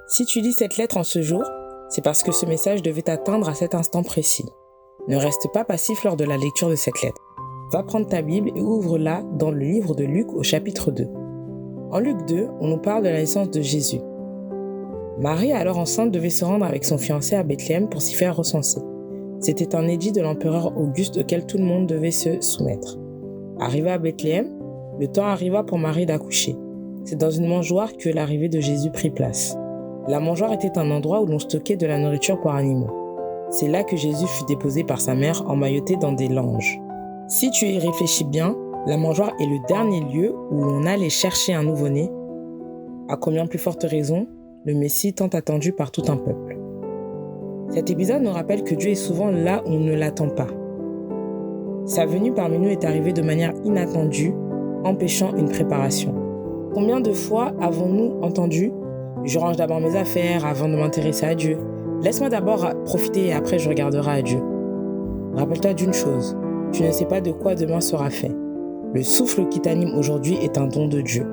Si tu lis cette lettre en ce jour, c'est parce que ce message devait t'atteindre à cet instant précis. Ne reste pas passif lors de la lecture de cette lettre. Va prendre ta Bible et ouvre-la dans le livre de Luc au chapitre 2. En Luc 2, on nous parle de la naissance de Jésus. Marie, alors enceinte, devait se rendre avec son fiancé à Bethléem pour s'y faire recenser. C'était un édit de l'empereur Auguste auquel tout le monde devait se soumettre. Arrivée à Bethléem, le temps arriva pour Marie d'accoucher. C'est dans une mangeoire que l'arrivée de Jésus prit place. La mangeoire était un endroit où l'on stockait de la nourriture pour animaux. C'est là que Jésus fut déposé par sa mère, emmailloté dans des langes. Si tu y réfléchis bien, la mangeoire est le dernier lieu où l'on allait chercher un nouveau-né. À combien plus forte raison, le Messie tant attendu par tout un peuple. Cet épisode nous rappelle que Dieu est souvent là où on ne l'attend pas. Sa venue parmi nous est arrivée de manière inattendue, empêchant une préparation. Combien de fois avons-nous entendu « Je range d'abord mes affaires avant de m'intéresser à Dieu. Laisse-moi d'abord profiter et après je regarderai à Dieu. » Rappelle-toi d'une chose, tu ne sais pas de quoi demain sera fait. Le souffle qui t'anime aujourd'hui est un don de Dieu.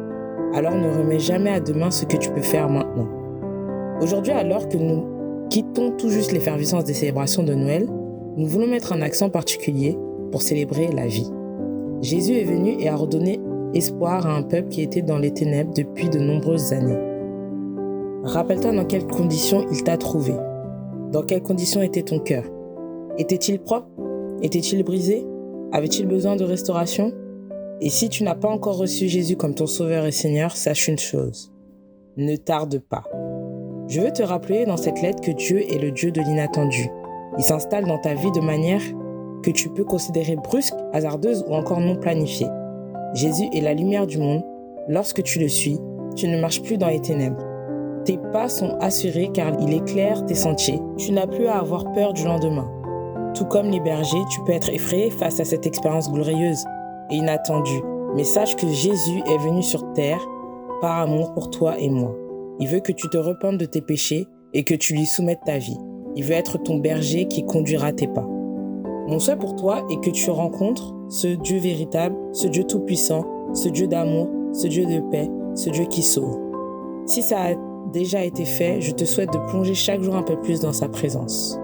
Alors ne remets jamais à demain ce que tu peux faire maintenant. Aujourd'hui, alors que nous quittons tout juste l'effervescence des célébrations de Noël, nous voulons mettre un accent particulier pour célébrer la vie. Jésus est venu et a redonné espoir à un peuple qui était dans les ténèbres depuis de nombreuses années. Rappelle-toi dans quelles conditions il t'a trouvé. Dans quelles conditions était ton cœur? Était-il propre? Était-il brisé? Avait-il besoin de restauration? Et si tu n'as pas encore reçu Jésus comme ton Sauveur et Seigneur, sache une chose. Ne tarde pas. Je veux te rappeler dans cette lettre que Dieu est le Dieu de l'inattendu. Il s'installe dans ta vie de manière que tu peux considérer brusque, hasardeuse ou encore non planifiée. Jésus est la lumière du monde. Lorsque tu le suis, tu ne marches plus dans les ténèbres. Tes pas sont assurés car il éclaire tes sentiers. Tu n'as plus à avoir peur du lendemain. Tout comme les bergers, tu peux être effrayé face à cette expérience glorieuse et inattendue. Mais sache que Jésus est venu sur terre par amour pour toi et moi. Il veut que tu te repentes de tes péchés et que tu lui soumettes ta vie. Il veut être ton berger qui conduira tes pas. Mon souhait pour toi est que tu rencontres ce Dieu véritable, ce Dieu tout-puissant, ce Dieu d'amour, ce Dieu de paix, ce Dieu qui sauve. Si ça a déjà été fait, je te souhaite de plonger chaque jour un peu plus dans sa présence.